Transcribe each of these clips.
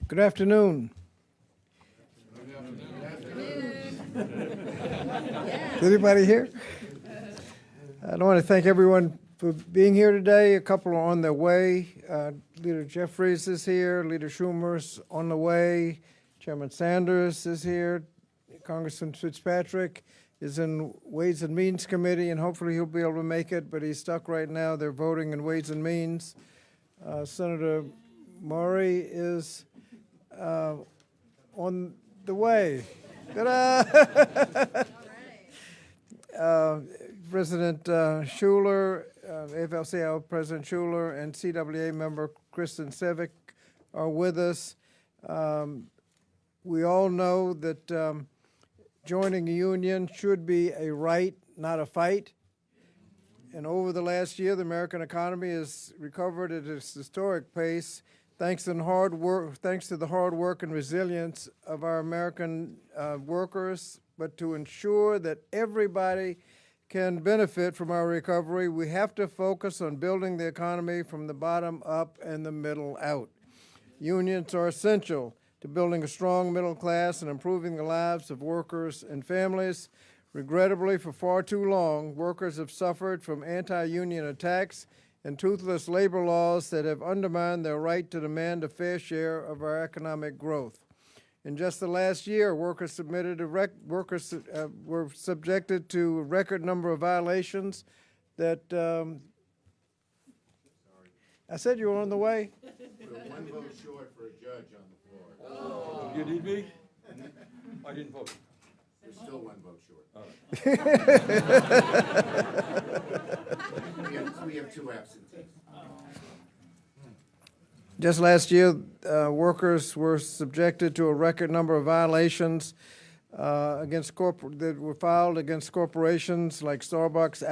Good afternoon. Is anybody here? I want to thank everyone for being here today. A couple are on their way. Leader Jeffries is here. Leader Schumer's on the way. Chairman Sanders is here. Congressman Fitzpatrick is in Ways and Means Committee, and hopefully he'll be able to make it, but he's stuck right now. They're voting in Ways and Means. Senator Murray is on the way. President Schuler, AFL-CIO President Schuler, and CWA member Kristen Sevick are with us. We all know that joining a union should be a right, not a fight. And over the last year, the American economy has recovered at its historic pace thanks to the hard work and resilience of our American workers. But to ensure that everybody can benefit from our recovery, we have to focus on building the economy from the bottom up and the middle out. Unions are essential to building a strong middle class and improving the lives of workers and families. Regrettably, for far too long, workers have suffered from anti-union attacks and toothless labor laws that have undermined their right to demand a fair share of our economic growth. In just the last year, workers were subjected to a record number of violations that I said you were on the way. We're one vote short for a judge on the floor. Oh. You need me? I didn't vote. We're still one vote short. We have two absentees. Just last year, workers were subjected to a record number of violations that were filed against corporations like Starbucks,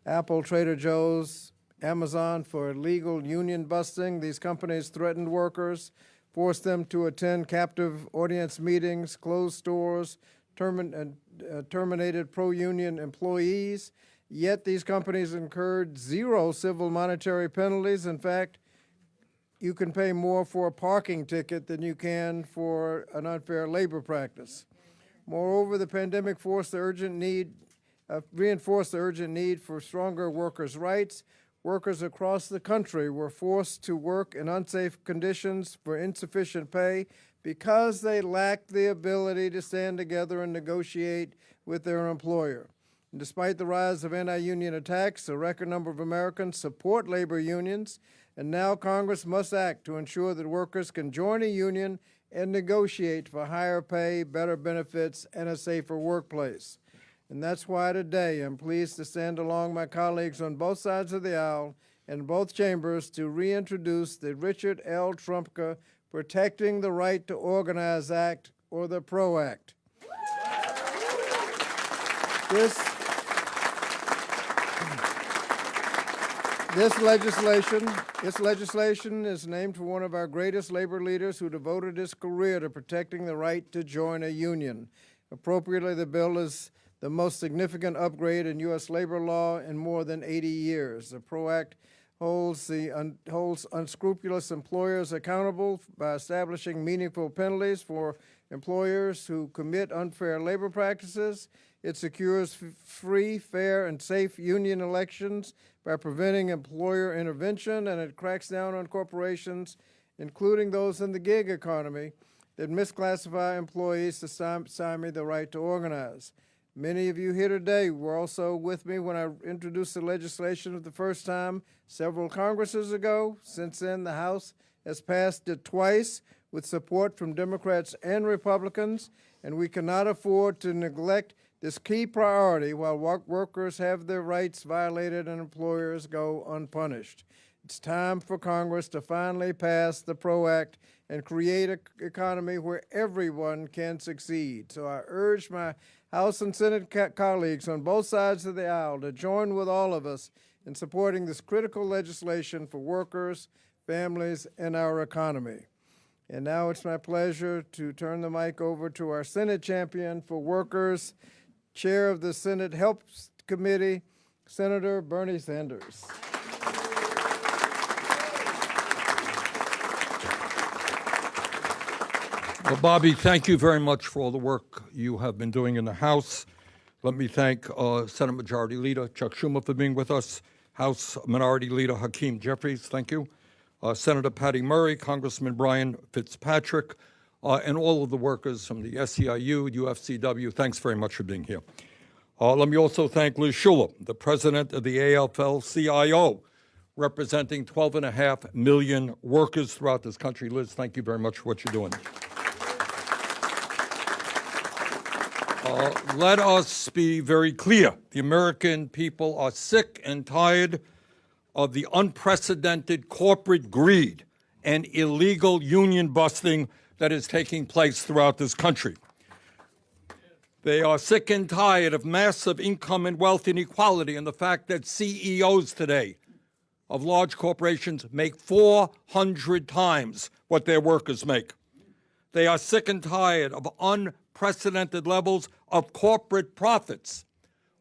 Apple, Trader Joe's, Amazon for illegal union busting. These companies threatened workers, forced them to attend captive audience meetings, closed stores, terminated pro-union employees. Yet these companies incurred zero civil monetary penalties. In fact, you can pay more for a parking ticket than you can for an unfair labor practice. Moreover, the pandemic reinforced the urgent need for stronger workers' rights. Workers across the country were forced to work in unsafe conditions for insufficient pay because they lacked the ability to stand together and negotiate with their employer. And despite the rise of anti-union attacks, a record number of Americans support labor unions, and now Congress must act to ensure that workers can join a union and negotiate for higher pay, better benefits, and a safer workplace. And that's why today I'm pleased to stand along my colleagues on both sides of the aisle in both chambers to reintroduce the Richard L. Trumka Protecting the Right to Organize Act, or the PRO Act. This legislation is named for one of our greatest labor leaders who devoted his career to protecting the right to join a union. Appropriately, the bill is the most significant upgrade in U.S. labor law in more than 80 years. The PRO Act holds unscrupulous employers accountable by establishing meaningful penalties for employers who commit unfair labor practices. It secures free, fair, and safe union elections by preventing employer intervention, and it cracks down on corporations, including those in the gig economy, that misclassify employees to stymie the right to organize. Many of you here today were also with me when I introduced the legislation for the first time several Congresses ago. Since then, the House has passed it twice with support from Democrats and Republicans, and we cannot afford to neglect this key priority while workers have their rights violated and employers go unpunished. It's time for Congress to finally pass the PRO Act and create an economy where everyone can succeed. So I urge my House and Senate colleagues on both sides of the aisle to join with all of us in supporting this critical legislation for workers, families, and our economy. And now it's my pleasure to turn the mic over to our Senate champion for workers, Chair of the Senate Helps Committee, Senator Bernie Sanders. Well, Bobby, thank you very much for all the work you have been doing in the House. Let me thank Senate Majority Leader Chuck Schumer for being with us, House Minority Leader Hakeem Jeffries, thank you, Senator Patty Murray, Congressman Brian Fitzpatrick, and all of the workers from the SEIU, UFCW, thanks very much for being here. Let me also thank Liz Schuler, the president of the AFL-CIO, representing 12.5 million workers throughout this country. Liz, thank you very much for what you're doing. Let us be very clear. The American people are sick and tired of the unprecedented corporate greed and illegal union busting that is taking place throughout this country. They are sick and tired of massive income and wealth inequality and the fact that CEOs today of large corporations make 400 times what their workers make. They are sick and tired of unprecedented levels of corporate profits,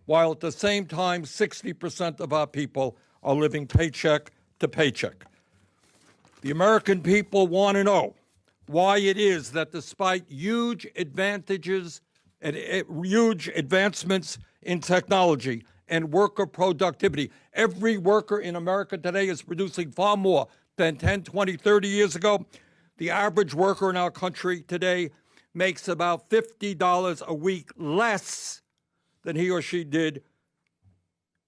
while at the same time 60% of our people are living paycheck to paycheck. The American people want to know why it is that despite huge advantages and huge advancements in technology and worker productivity, every worker in America today is producing far more than 10, 20, 30 years ago. The average worker in our country today makes about $50 a week less than he or she did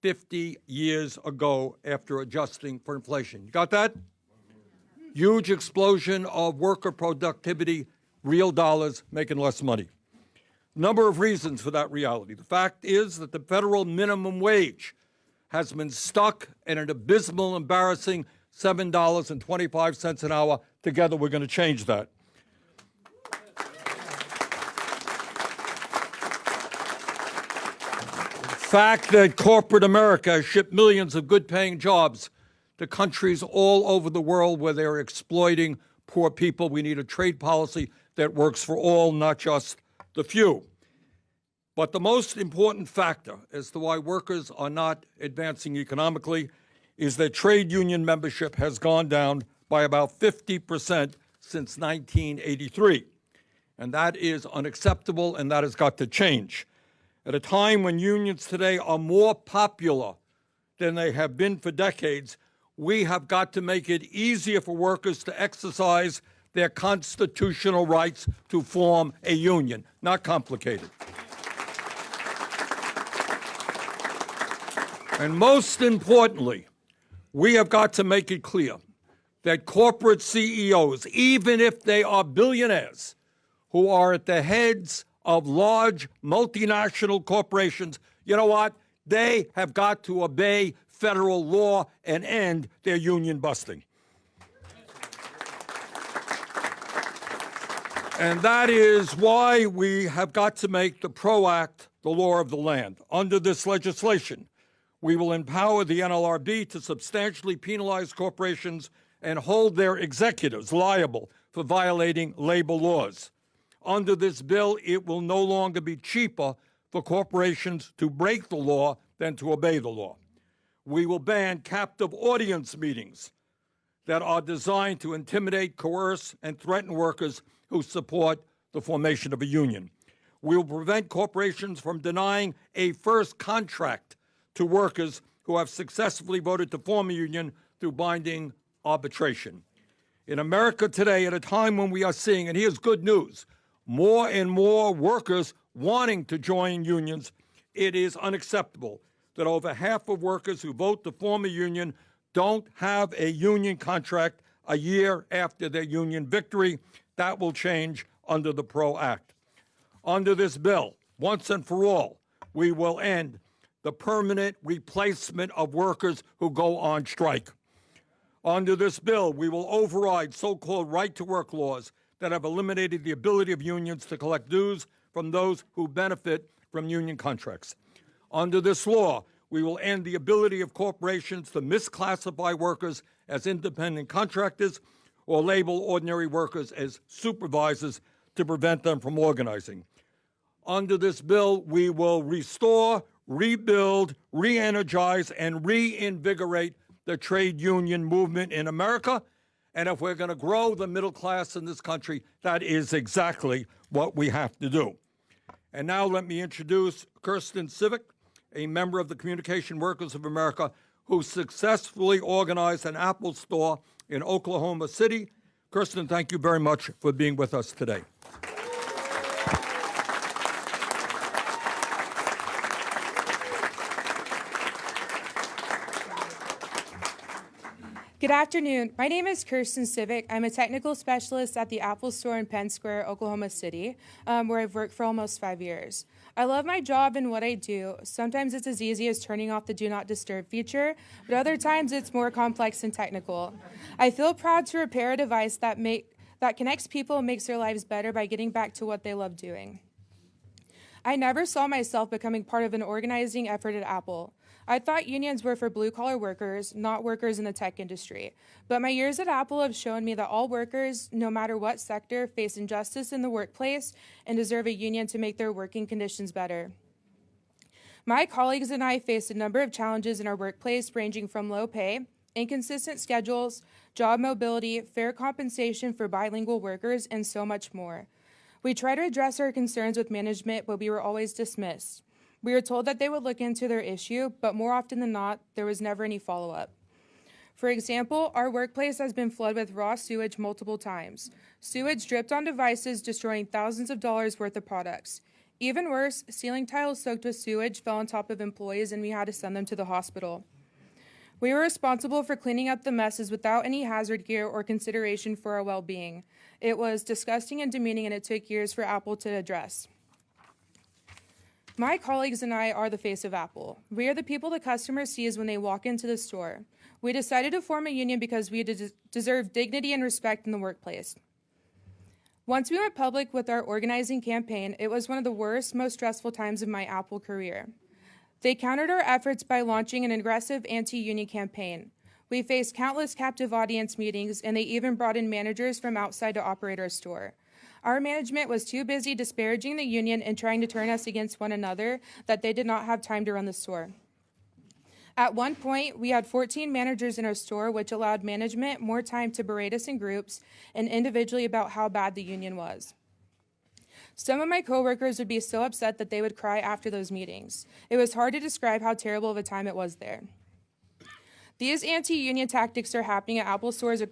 50 years ago after adjusting for inflation. You got that? Huge explosion of worker productivity, real dollars making less money. Number of reasons for that reality. The fact is that the federal minimum wage has been stuck at an abysmal, embarrassing $7.25 an hour. Together, we're going to change that. The fact that corporate America has shipped millions of good-paying jobs to countries all over the world where they're exploiting poor people. We need a trade policy that works for all, not just the few. But the most important factor as to why workers are not advancing economically is that trade union membership has gone down by about 50% since 1983. And that is unacceptable, and that has got to change. At a time when unions today are more popular than they have been for decades, we have got to make it easier for workers to exercise their constitutional rights to form a union. Not complicated. And most importantly, we have got to make it clear that corporate CEOs, even if they are billionaires, who are at the heads of large multinational corporations, you know what? They have got to obey federal law and end their union busting. And that is why we have got to make the PRO Act the law of the land. Under this legislation, we will empower the NLRB to substantially penalize corporations and hold their executives liable for violating labor laws. Under this bill, it will no longer be cheaper for corporations to break the law than to obey the law. We will ban captive audience meetings that are designed to intimidate, coerce, and threaten workers who support the formation of a union. We will prevent corporations from denying a first contract to workers who have successfully voted to form a union through binding arbitration. In America today, at a time when we are seeing, and here's good news, more and more workers wanting to join unions, it is unacceptable that over half of workers who vote to form a union don't have a union contract a year after their union victory. That will change under the PRO Act. Under this bill, once and for all, we will end the permanent replacement of workers who go on strike. Under this bill, we will override so-called right-to-work laws that have eliminated the ability of unions to collect dues from those who benefit from union contracts. Under this law, we will end the ability of corporations to misclassify workers as independent contractors or label ordinary workers as supervisors to prevent them from organizing. Under this bill, we will restore, rebuild, re-energize, and reinvigorate the trade union movement in America, And if we're going to grow the middle class in this country, that is exactly what we have to do. And now let me introduce Kirsten Civic, a member of the Communication Workers of America, who successfully organized an Apple store in Oklahoma City. Kirsten, thank you very much for being with us today. Good afternoon. My name is Kirsten Civic. I'm a technical specialist at the Apple Store in Penn Square, Oklahoma City, where I've worked for almost 5 years. I love my job and what I do. Sometimes it's as easy as turning off the Do Not Disturb feature, but other times it's more complex and technical. I feel proud to repair a device that connects people and makes their lives better by getting back to what they love doing. I never saw myself becoming part of an organizing effort at Apple. I thought unions were for blue-collar workers, not workers in the tech industry. But my years at Apple have shown me that all workers, no matter what sector, face injustice in the workplace and deserve a union to make their working conditions better. My colleagues and I faced a number of challenges in our workplace, ranging from low pay, inconsistent schedules, job mobility, fair compensation for bilingual workers, and so much more. We tried to address our concerns with management, but we were always dismissed. We were told that they would look into their issue, but more often than not, there was never any follow-up. For example, our workplace has been flooded with raw sewage multiple times. Sewage dripped on devices, destroying thousands of dollars worth of products. Even worse, ceiling tiles soaked with sewage fell on top of employees, and we had to send them to the hospital. We were responsible for cleaning up the messes without any hazard gear or consideration for our well-being. It was disgusting and demeaning, and it took years for Apple to address. My colleagues and I are the face of Apple. We are the people the customer sees when they walk into the store. We decided to form a union because we deserve dignity and respect in the workplace. Once we went public with our organizing campaign, it was one of the worst, most stressful times of my Apple career. They countered our efforts by launching an aggressive anti-union campaign. We faced countless captive audience meetings, and they even brought in managers from outside to operate our store. Our management was too busy disparaging the union and trying to turn us against one another that they did not have time to run the store. At one point, we had 14 managers in our store, which allowed management more time to berate us in groups and individually about how bad the union was. Some of my coworkers would be so upset that they would cry after those meetings. It was hard to describe how terrible of a time it was there. These anti-union tactics are happening at Apple stores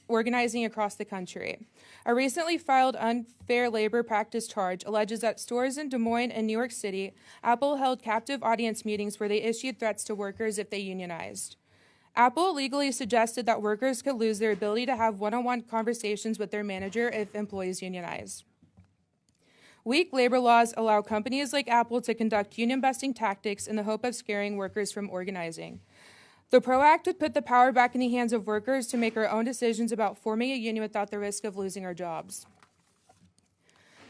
organizing across the country. A recently filed unfair labor practice charge alleges that stores in Des Moines and New York City, Apple held captive audience meetings where they issued threats to workers if they unionized. Apple legally suggested that workers could lose their ability to have one-on-one conversations with their manager if employees unionize. Weak labor laws allow companies like Apple to conduct union-busting tactics in the hope of scaring workers from organizing. The PRO Act would put the power back in the hands of workers to make our own decisions about forming a union without the risk of losing our jobs.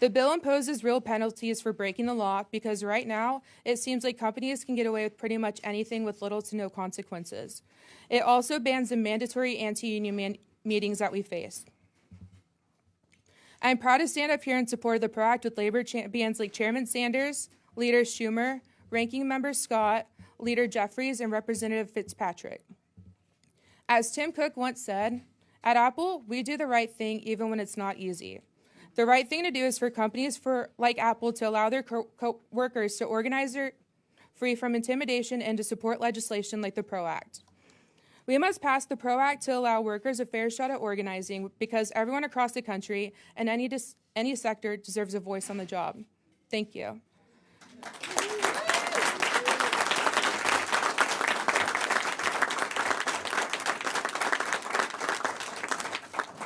The bill imposes real penalties for breaking the law because right now it seems like companies can get away with pretty much anything with little to no consequences. It also bans the mandatory anti-union meetings that we face. I'm proud to stand up here in support of the PRO Act with labor champions like Chairman Sanders, Leader Schumer, Ranking Member Scott, Leader Jeffries, and Representative Fitzpatrick. As Tim Cook once said, at Apple, we do the right thing even when it's not easy. The right thing to do is for companies like Apple to allow their workers to organize free from intimidation and to support legislation like the PRO Act. We must pass the PRO Act to allow workers a fair shot at organizing because everyone across the country and any sector deserves a voice on the job. Thank you.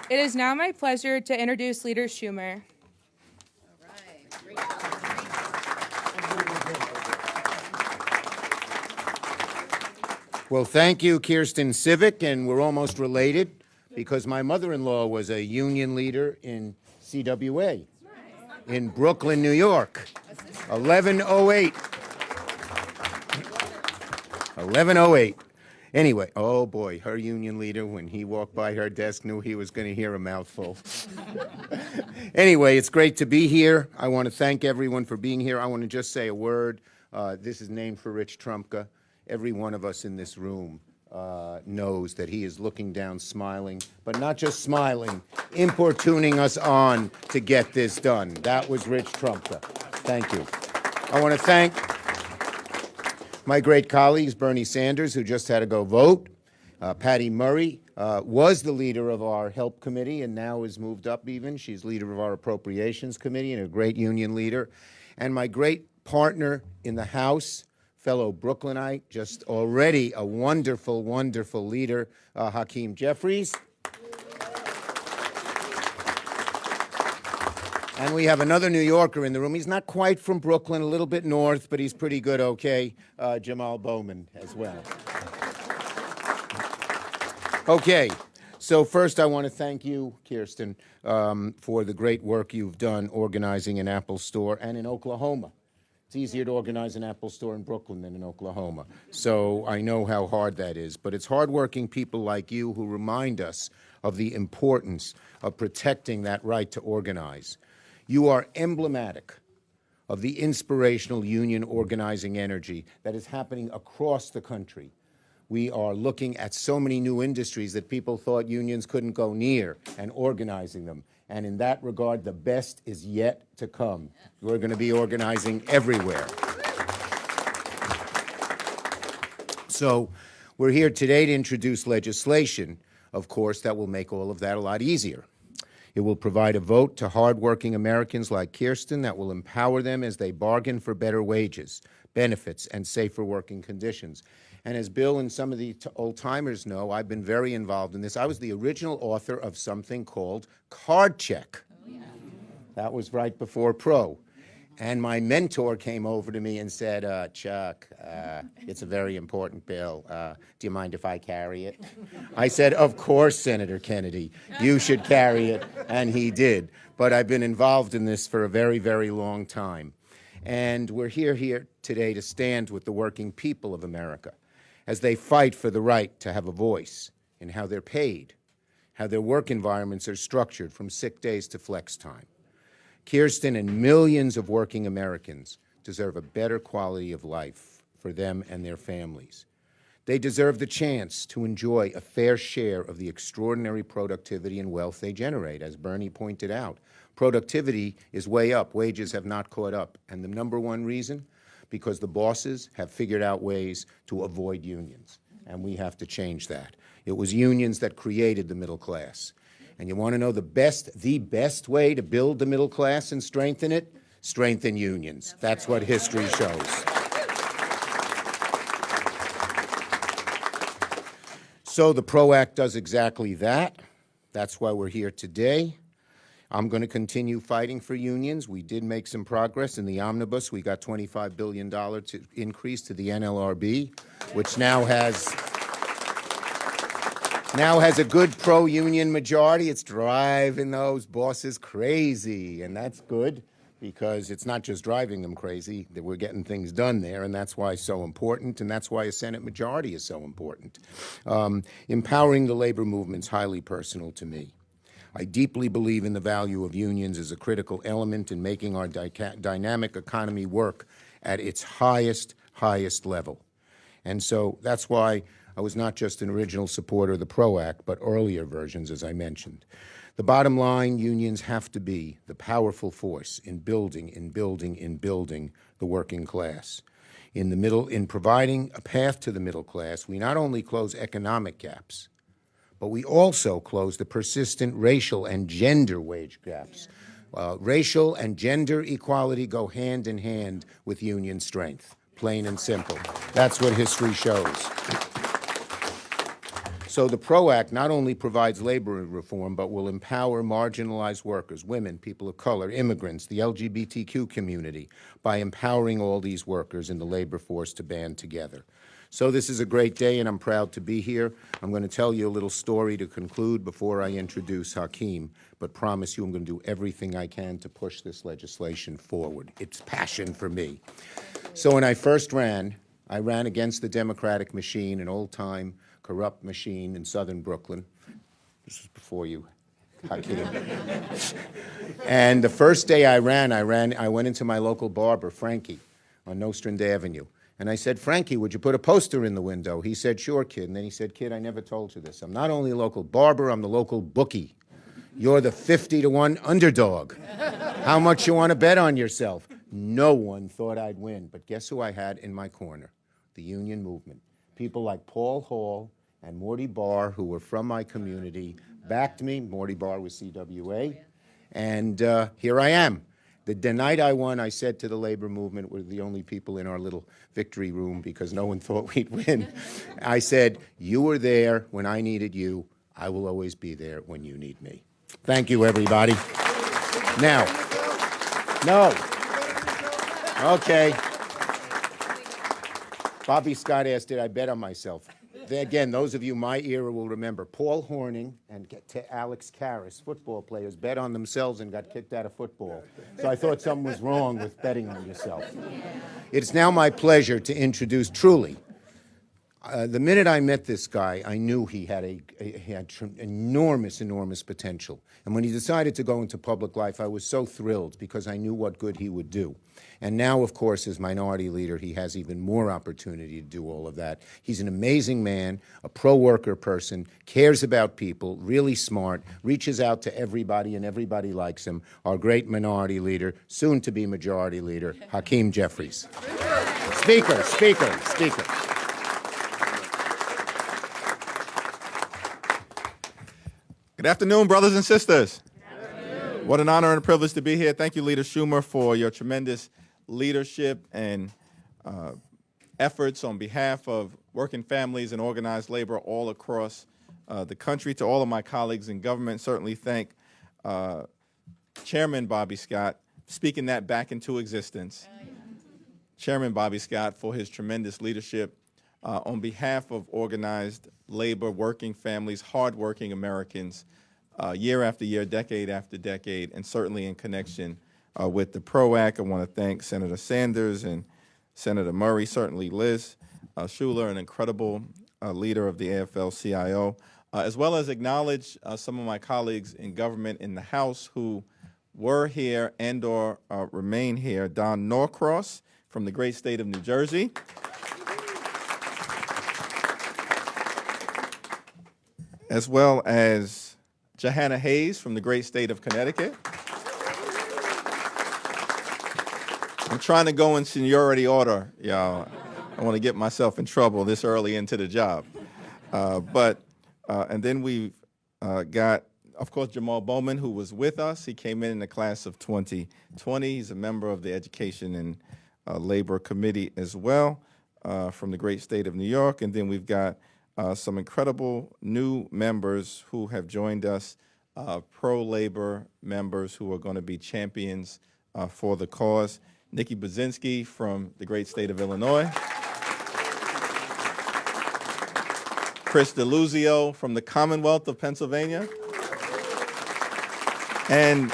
It is now my pleasure to introduce Leader Schumer. Well, thank you, Kirsten Civic, and we're almost related because my mother-in-law was a union leader in CWA in Brooklyn, New York, 1108. 1108. Anyway, oh boy, her union leader, when he walked by her desk, knew he was going to hear a mouthful. Anyway, it's great to be here. I want to thank everyone for being here. I want to just say a word. This is named for Rich Trumka. Every one of us in this room knows that he is looking down smiling, but not just smiling, importuning us on to get this done. That was Rich Trumka. Thank you. I want to thank my great colleagues, Bernie Sanders, who just had to go vote. Patty Murray was the leader of our Help Committee and now is moved up even. She's leader of our Appropriations Committee and a great union leader. And my great partner in the House, fellow Brooklynite, just already a wonderful, wonderful leader, Hakeem Jeffries. And we have another New Yorker in the room. He's not quite from Brooklyn, a little bit north, but he's pretty good, okay, Jamal Bowman as well. Okay, so first I want to thank you, Kirsten, for the great work you've done organizing an Apple store and in Oklahoma. It's easier to organize an Apple store in Brooklyn than in Oklahoma. So I know how hard that is. But it's hardworking people like you who remind us of the importance of protecting that right to organize. You are emblematic of the inspirational union organizing energy that is happening across the country. We are looking at so many new industries that people thought unions couldn't go near and organizing them. And in that regard, the best is yet to come. We're going to be organizing everywhere. So we're here today to introduce legislation, of course, that will make all of that a lot easier. It will provide a vote to hardworking Americans like Kirsten that will empower them as they bargain for better wages, benefits, and safer working conditions. And as Bill and some of the old-timers know, I've been very involved in this. I was the original author of something called Card Check. Oh, yeah. That was right before Pro. And my mentor came over to me and said, Chuck, it's a very important bill. Do you mind if I carry it? I said, of course, Senator Kennedy, you should carry it. And he did. But I've been involved in this for a very, very long time. And we're here today to stand with the working people of America as they fight for the right to have a voice in how they're paid, how their work environments are structured from sick days to flex time. Kirsten and millions of working Americans deserve a better quality of life for them and their families. They deserve the chance to enjoy a fair share of the extraordinary productivity and wealth they generate, as Bernie pointed out. Productivity is way up. Wages have not caught up. And the number one reason? Because the bosses have figured out ways to avoid unions, and we have to change that. It was unions that created the middle class. And you want to know the best way to build the middle class and strengthen it? Strengthen unions. That's what history shows. So the PRO Act does exactly that. That's why we're here today. I'm going to continue fighting for unions. We did make some progress in the omnibus. We got $25 billion to increase to the NLRB, which now has a good pro-union majority. It's driving those bosses crazy, and that's good because it's not just driving them crazy, that we're getting things done there, and that's why it's so important, and that's why a Senate majority is so important. Empowering the labor movement is highly personal to me. I deeply believe in the value of unions as a critical element in making our dynamic economy work at its highest level. And so that's why I was not just an original supporter of the PRO Act, but earlier versions, as I mentioned. The bottom line, unions have to be the powerful force in building the working class. In providing a path to the middle class, we not only close economic gaps, but we also close the persistent racial and gender wage gaps. Racial and gender equality go hand in hand with union strength, plain and simple. That's what history shows. So the PRO Act not only provides labor reform, but will empower marginalized workers, women, people of color, immigrants, the LGBTQ community, by empowering all these workers in the labor force to band together. So this is a great day, and I'm proud to be here. I'm going to tell you a little story to conclude before I introduce Hakeem, but promise you I'm going to do everything I can to push this legislation forward. It's passion for me. So when I first ran, I ran against the Democratic machine, an old-time corrupt machine in southern Brooklyn. This was before you, Hakeem. And the first day I went into my local barber, Frankie, on Nostrand Avenue. And I said, Frankie, would you put a poster in the window? He said, sure, kid. And then he said, kid, I never told you this. I'm not only a local barber, I'm the local bookie. You're the 50-to-1 underdog. How much you want to bet on yourself? No one thought I'd win. But guess who I had in my corner? The union movement. People like Paul Hall and Morty Barr, who were from my community, backed me. Morty Barr was CWA. And here I am. The night I won, I said to the labor movement, we're the only people in our little victory room because no one thought we'd win. I said, you were there when I needed you. I will always be there when you need me. Thank you, everybody. Now, no. Okay. Bobby Scott asked, did I bet on myself? Again, those of you my era will remember Paul Horning and Alex Karras, football players, bet on themselves and got kicked out of football. So I thought something was wrong with betting on yourself. It's now my pleasure to introduce truly. The minute I met this guy, I knew he had enormous potential. And when he decided to go into public life, I was so thrilled because I knew what good he would do. And now, of course, as minority leader, he has even more opportunity to do all of that. He's an amazing man, a pro-worker person, cares about people, really smart, reaches out to everybody, and everybody likes him. Our great minority leader, soon to be majority leader, Hakeem Jeffries. Speaker. Good afternoon, brothers and sisters. Good afternoon. What an honor and a privilege to be here. Thank you, Leader Schumer, for your tremendous leadership and efforts on behalf of working families and organized labor all across the country. To all of my colleagues in government, certainly thank Chairman Bobby Scott, speaking that back into existence. Chairman Bobby Scott for his tremendous leadership on behalf of organized labor, working families, hardworking Americans, year after year, decade after decade, and certainly in connection with the PRO Act. I want to thank Senator Sanders and Senator Murray, certainly Liz Schuler, an incredible leader of the AFL-CIO, as well as acknowledge some of my colleagues in government in the House who were here and or remain here. Don Norcross from the great state of New Jersey. As well as Johanna Hayes from the great state of Connecticut. I'm trying to go in seniority order, y'all. I want to get myself in trouble this early into the job. And then we've got, of course, Jamal Bowman, who was with us. He came in the class of 2020. He's a member of the Education and Labor Committee as well from the great state of New York. And then we've got some incredible new members who have joined us, pro-labor members who are going to be champions for the cause. Nikki Buzinski from the great state of Illinois. Chris DeLuzio from the Commonwealth of Pennsylvania. And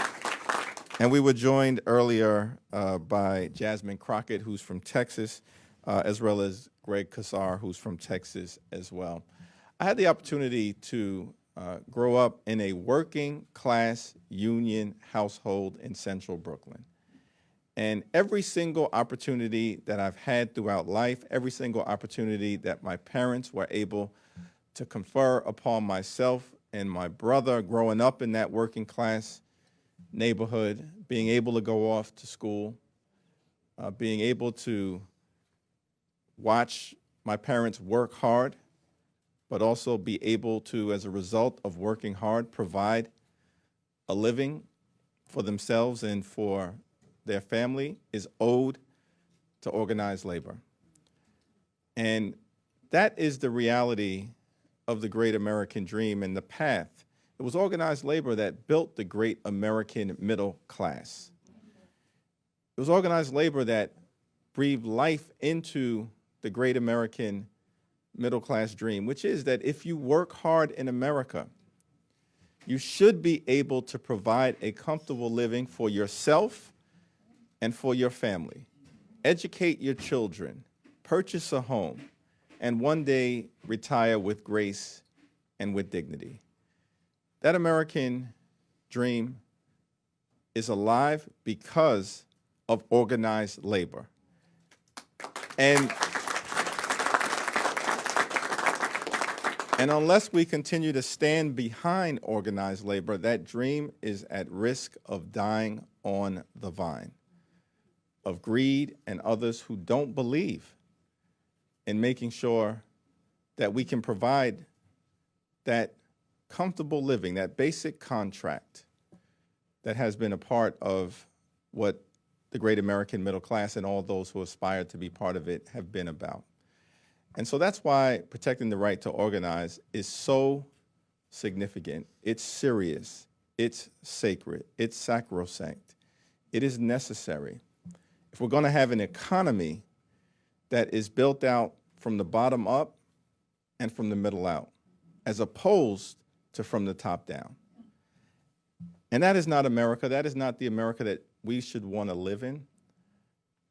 we were joined earlier by Jasmine Crockett, who's from Texas, as well as Greg Kassar, who's from Texas as well. I had the opportunity to grow up in a working class union household in central Brooklyn. And every single opportunity that I've had throughout life, every single opportunity that my parents were able to confer upon myself and my brother growing up in that working class neighborhood, being able to go off to school, being able to watch my parents work hard, but also be able to, as a result of working hard, provide a living for themselves and for their family is owed to organized labor. And that is the reality of the great American dream and the path. It was organized labor that built the great American middle class. It was organized labor that breathed life into the great American middle class dream, which is that if you work hard in America, you should be able to provide a comfortable living for yourself and for your family. Educate your children, purchase a home, and one day retire with grace and with dignity. That American dream is alive because of organized labor. And And unless we continue to stand behind organized labor, that dream is at risk of dying on the vine of greed and others who don't believe in making sure that we can provide that comfortable living, that basic contract that has been a part of what the great American middle class and all those who aspire to be part of it have been about. And so that's why protecting the right to organize is so significant. It's serious. It's sacred. It's sacrosanct. It is necessary. If we're going to have an economy that is built out from the bottom up and from the middle out, as opposed to from the top down. And that is not America. That is not the America that we should want to live in.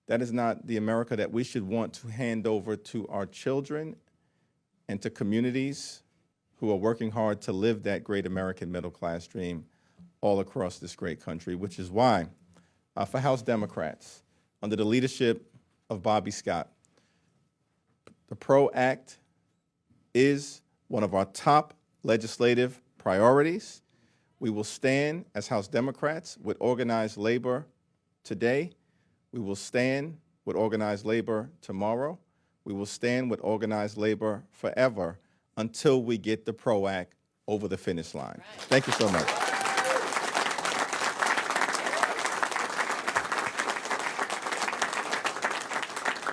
That is not the America that we should want to hand over to our children and to communities who are working hard to live that great American middle class dream all across this great country, which is why, for House Democrats, under the leadership of Bobby Scott, the PRO Act is one of our top legislative priorities. We will stand as House Democrats with organized labor today. We will stand with organized labor tomorrow. We will stand with organized labor forever until we get the PRO Act over the finish line. Thank you so much.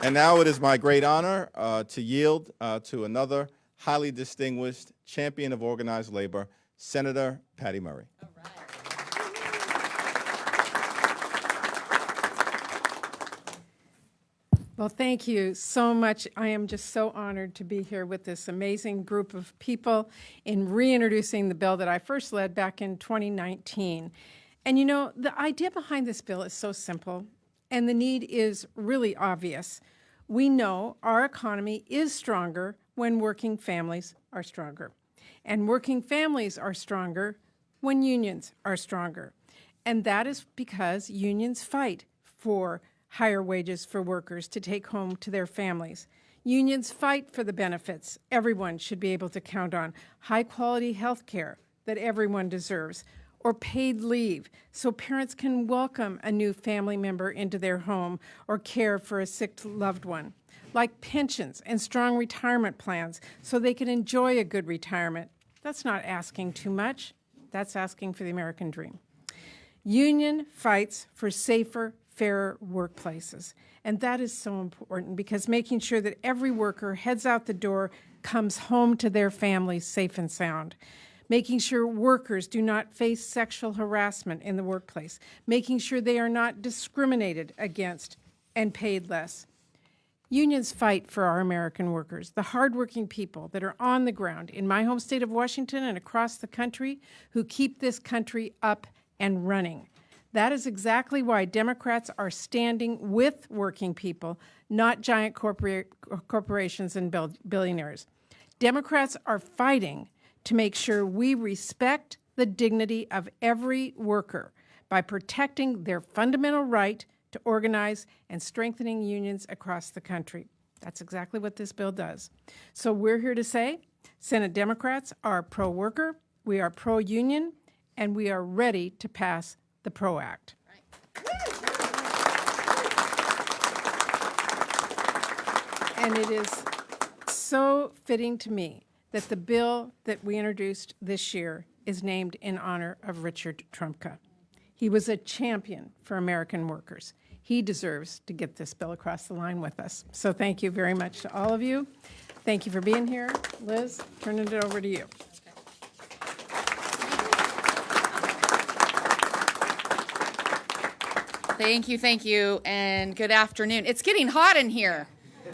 And now it is my great honor to yield to another highly distinguished champion of organized labor, Senator Patty Murray. All right. Well, thank you so much. I am just so honored to be here with this amazing group of people in reintroducing the bill that I first led back in 2019. And you know, the idea behind this bill is so simple, and the need is really obvious. We know our economy is stronger when working families are stronger. And working families are stronger when unions are stronger. And that is because unions fight for higher wages for workers to take home to their families. Unions fight for the benefits everyone should be able to count on, high-quality health care that everyone deserves, or paid leave so parents can welcome a new family member into their home or care for a sick loved one, like pensions and strong retirement plans so they can enjoy a good retirement. That's not asking too much. That's asking for the American dream. Union fights for safer, fairer workplaces. And that is so important because making sure that every worker heads out the door, comes home to their families safe and sound. Making sure workers do not face sexual harassment in the workplace. Making sure they are not discriminated against and paid less. Unions fight for our American workers, the hardworking people that are on the ground in my home state of Washington and across the country who keep this country up and running. That is exactly why Democrats are standing with working people, not giant corporations and billionaires. Democrats are fighting to make sure we respect the dignity of every worker by protecting their fundamental right to organize and strengthening unions across the country. That's exactly what this bill does. So we're here to say, Senate Democrats are pro-worker, we are pro-union, and we are ready to pass the PRO Act. And it is so fitting to me that the bill that we introduced this year is named in honor of Richard Trumka. He was a champion for American workers. He deserves to get this bill across the line with us. So thank you very much to all of you. Thank you for being here. Liz, turning it over to you. Thank you, and good afternoon. It's getting hot in here.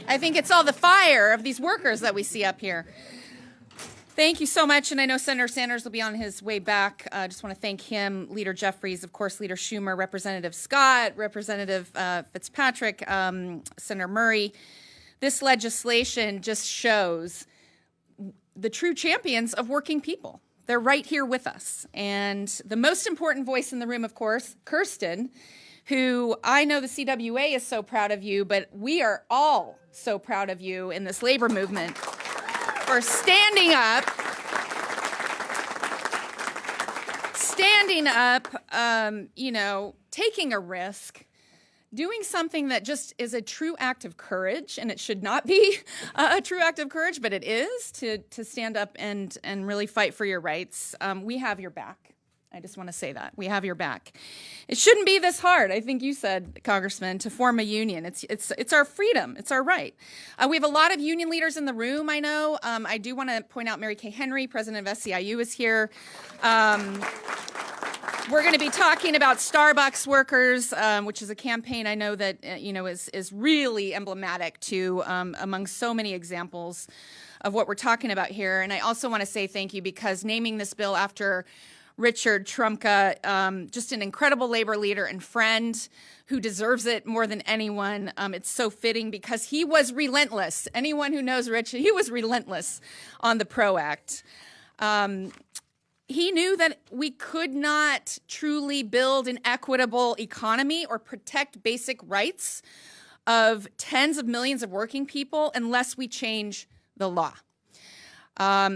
I think it's all the fire of these workers that we see up here. Thank you so much, and I know Senator Sanders will be on his way back. I just want to thank him, Leader Jeffries, of course, Leader Schumer, Representative Scott, Representative Fitzpatrick, Senator Murray. This legislation just shows the true champions of working people. They're right here with us. And the most important voice in the room, of course, Kirsten, who I know the CWA is so proud of you, but we are all so proud of you in this labor movement. for standing up, taking a risk, doing something that just is a true act of courage, and it should not be a true act of courage, but it is to stand up and really fight for your rights. We have your back. I just want to say that. We have your back. It shouldn't be this hard, I think you said, Congressman, to form a union. It's our freedom. It's our right. We have a lot of union leaders in the room, I know. I do want to point out Mary Kay Henry, president of SEIU, is here. We're going to be talking about Starbucks workers, which is a campaign I know that is really emblematic to among so many examples of what we're talking about here. And I also want to say thank you because naming this bill after Richard Trumka, just an incredible labor leader and friend who deserves it more than anyone. It's so fitting because he was relentless. Anyone who knows Rich, he was relentless on the PRO Act. He knew that we could not truly build an equitable economy or protect basic rights of tens of millions of working people unless we change the law.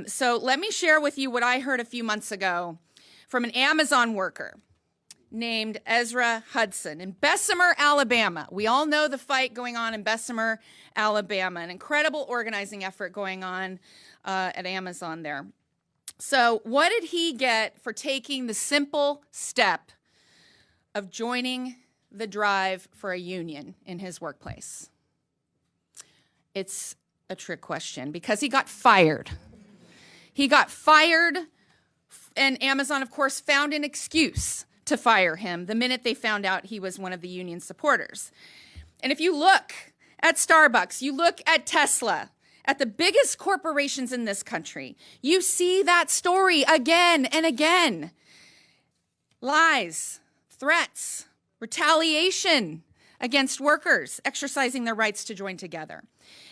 So let me share with you what I heard a few months ago from an Amazon worker named Ezra Hudson in Bessemer, Alabama. We all know the fight going on in Bessemer, Alabama, an incredible organizing effort going on at Amazon there. So what did he get for taking the simple step of joining the drive for a union in his workplace? It's a trick question because he got fired. He got fired, and Amazon, of course, found an excuse to fire him the minute they found out he was one of the union supporters. And if you look at Starbucks, you look at Tesla, at the biggest corporations in this country, you see that story again and again. Lies, threats, retaliation against workers exercising their rights to join together.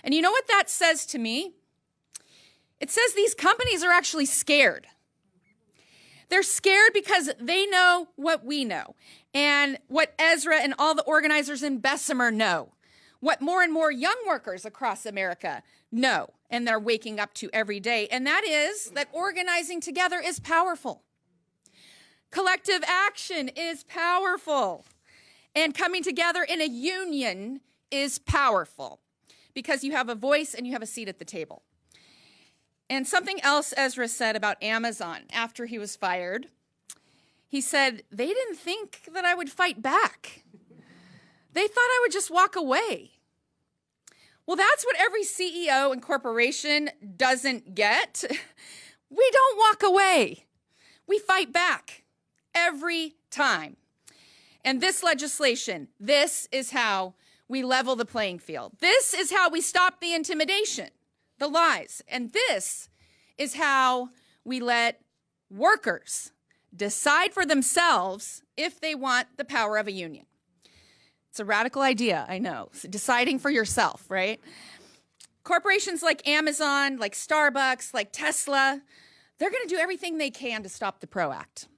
And you know what that says to me? It says these companies are actually scared. They're scared because they know what we know and what Ezra and all the organizers in Bessemer know, what more and more young workers across America know and they're waking up to every day, and that is that organizing together is powerful. Collective action is powerful, and coming together in a union is powerful because you have a voice and you have a seat at the table. And something else Ezra said about Amazon after he was fired, he said, they didn't think that I would fight back. They thought I would just walk away. Well, that's what every CEO and corporation doesn't get. We don't walk away. We fight back every time. And this legislation, this is how we level the playing field. This is how we stop the intimidation, the lies. And this is how we let workers decide for themselves if they want the power of a union. It's a radical idea, I know, deciding for yourself, right? Corporations like Amazon, like Starbucks, like Tesla, they're going to do everything they can to stop the PRO Act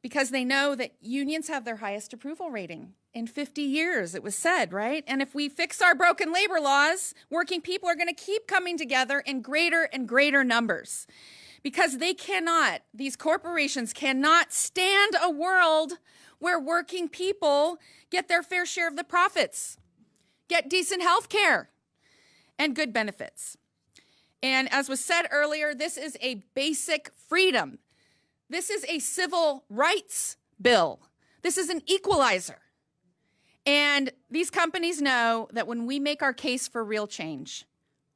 because they know that unions have their highest approval rating in 50 years, it was said, right? And if we fix our broken labor laws, working people are going to keep coming together in greater and greater numbers because they cannot, these corporations cannot stand a world where working people get their fair share of the profits, get decent health care, and good benefits. And as was said earlier, this is a basic freedom. This is a civil rights bill. This is an equalizer. And these companies know that when we make our case for real change,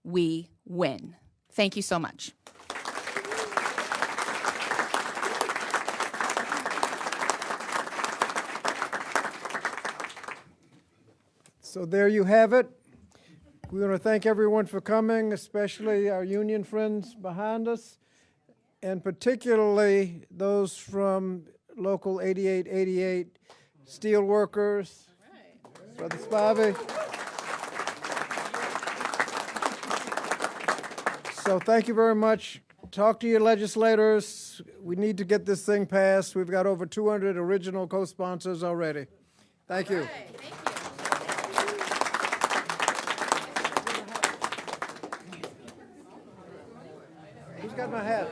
we win. Thank you so much. So there you have it. We want to thank everyone for coming, especially our union friends behind us, and particularly those from Local 8888 steel workers. Brother Spivey. So thank you very much. Talk to your legislators. We need to get this thing passed. We've got over 200 original co-sponsors already. Thank you. got my hat.